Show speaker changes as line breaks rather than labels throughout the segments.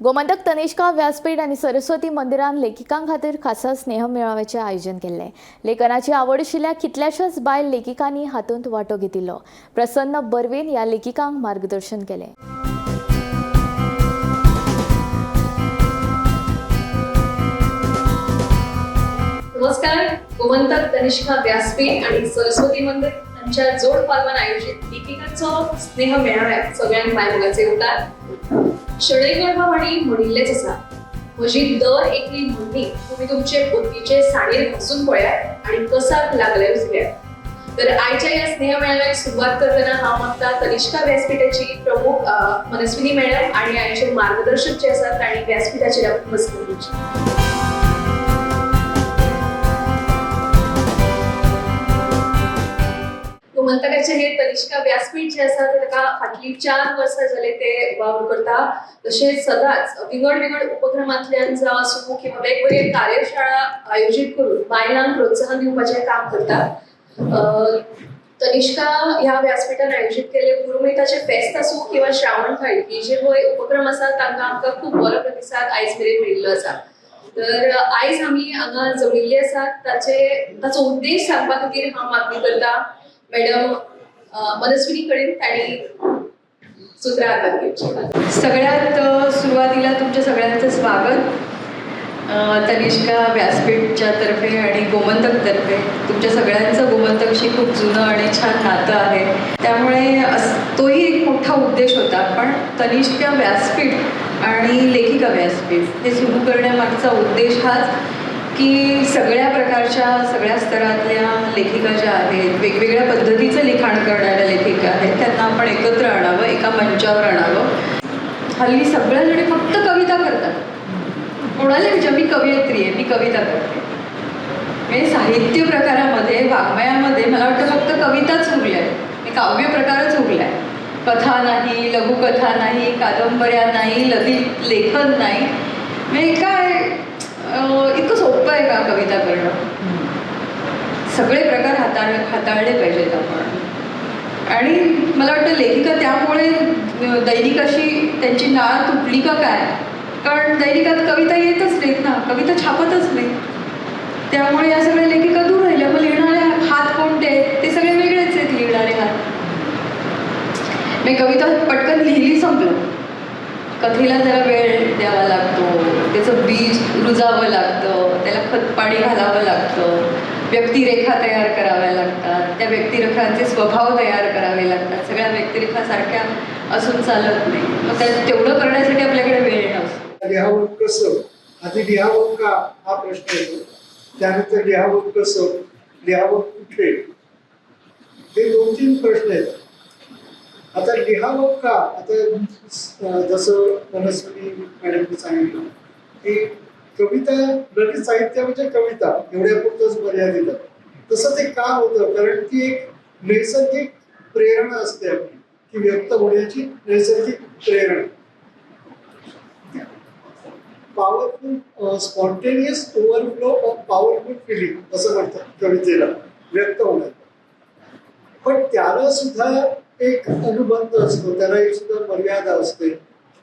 गोमंतक तनिष्का व्यासपीठ आणि सरस्वती मंदिरान लेखिकां खातीर खासा स्नेह मेळाव्याचें आयोजन केल्लें। लेखनाची आवड आशिल्ल्या कितल्याशाच बायल लेखिकांनी हातूंत वांटो घेतिल्लो। प्रसन्न बर्वेन ह्या लेखिकांक मार्गदर्शन केलें।
नमस्कार। गोमंतक तनिष्का व्यासपीठ आणि सरस्वती मंदिर यांच्या जोड पालवान आयोजित लेखिकांचो स्नेह मेळाव्याक सगळ्यांक मायमोगाचे येतात। शणैगर्भवाणी म्हणिल्लेच आसा, म्हजी दर एकली म्हणणी तुम्ही तुमचे पोतनीचे साडीर घासून पळयात आणि कसाक लागले उजव्यात। तर आयच्या या स्नेह मेळाव्याक सुरुवात करतना हांव मागता तनिष्का व्यासपीठाची प्रमुख मनस्विनी मॅडम आणि आयचे मार्गदर्शक जे आसात तांणी व्यासपीठाचेर आपली मस्ती दिवची। गोमंतकाचे हे तनिष्का व्यासपीठ जे आसा ते ताका फाटली 4 वर्सां जाले ते वावर करता। तशेंच सदांच विंगड उपक्रमांतल्यान जावं आसूं किंवा वेगवेगळे कार्यशाळा आयोजीत करून बायलांक प्रोत्साहन दिवपाचें काम करता। तनिष्का ह्या व्यासपीठान आयोजीत केले गुरुमिताचे फेस्त आसूं किंवा श्रावण थाळी ही जे पळय उपक्रम आसात तांकां आमकां खूब बरो प्रतिसाद आयज मेरेन मेळिल्लो आसा। तर आयज आमी हांगा जमिल्ले आसात ताचो उद्देश सांगपा खातीर हांव मागणी करता मॅडम मनस्विनी कडेन तांणी सुत्रां हातांत घेवची।
सगळ्यात सुरुवातीला तुमच्या सगळ्यांचं स्वागत तनिष्का व्यासपीठच्या तर्फे आणि गोमंतक तर्फे। तुमच्या सगळ्यांचं गोमंतकशी खूप जुनं आणि छान नातं आहे, त्यामुळे तोही एक मोठा उद्देश होता। पण तनिष्का व्यासपीठ आणि लेखिका व्यासपीठ हे सुरू करण्यामागचा उद्देश हाच की सगळ्या प्रकारच्या सगळ्या स्तरातल्या लेखिका ज्या आहेत, वेगवेगळ्या पद्धतीचं लिखाण करणाऱ्या लेखिका आहेत, त्यांना आपण एकत्र आणावं, एका मंचावर आणावं। हल्ली सगळ्याजणी फक्त कविता करतात। कोणाला विचार, मी कवयित्री आहे, मी कविता करते। म्हणजे साहित्य प्रकारामध्ये, वाङ्मयामध्ये मला वाटतं फक्त कविताच उरल्या आहेत, काव्य प्रकारच उरला आहे। कथा नाही, लघुकथा नाही, कादंबऱ्या नाही, ललित लेखन नाही। म्हणजे काय इतकं सोपं आहे का कविता करणं? सगळे प्रकार हाताळले पाहिजेत आपण। आणि मला वाटतं लेखिका त्यामुळे दैनिक अशी त्यांची नाळ तुटली का काय? कारण दैनिकात कविता येतच नाहीत ना, कविता छापतच नाही, त्यामुळे या सगळ्या लेखिका दूर राहिल्या। मग लिहिणारे हात कोणते आहेत? ते सगळे वेगळेच आहेत लिहिणारे हात। मी कविता पटकन लिहिली, संपलं। कथेला जरा वेळ द्यावा लागतो, त्याचं बीज रुजावं लागतं, त्याला खत पाणी घालावं लागतं, व्यक्तिरेखा तयार कराव्या लागतात, त्या व्यक्तिरेखांचे स्वभाव तयार करावे लागतात। सगळ्या व्यक्तिरेखा सारख्या असून चालत नाही, मग तेवढं करण्यासाठी आपल्याकडे वेळ नसतो।
लिहावं कसं, आधी लिहावं का हा प्रश्न येतो, त्यानंतर लिहावं कसं, लिहावं कुठे, हे 2-3 प्रश्न आहेत। आता लिहावं का, आता जसं मनस्विनी मॅडमने सांगितलं की कविता ललित साहित्य म्हणजे कविता एवढ्यापुरतंच मर्यादित आहे, तसं ते का होतं? कारण ती एक नैसर्गिक प्रेरणा असते आपली, की व्यक्त होण्याची नैसर्गिक प्रेरणा, powerful spontaneous overflow of powerful feeling असं म्हणतात कवितेला, व्यक्त होण्यात। पण त्याला सुद्धा एक अनुबंध असतो, त्याला सुद्धा मर्यादा असते,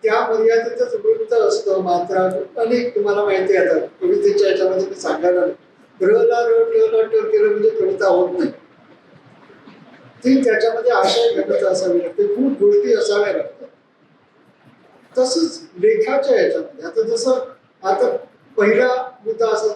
त्या मर्यादेतच वृत्त असतं, मात्रा अनेक तुम्हाला माहिती आहे। आता कवितेच्या याच्यामध्ये मी सांगायला रला र ट ट केलं म्हणजे कविता होत नाही, ती त्याच्यामध्ये आशय घटना असावी लागते, खूप गोष्टी असाव्या लागतात। तसंच लेखाच्या याच्यामध्ये आता जसं आता पहिला मुद्दा असा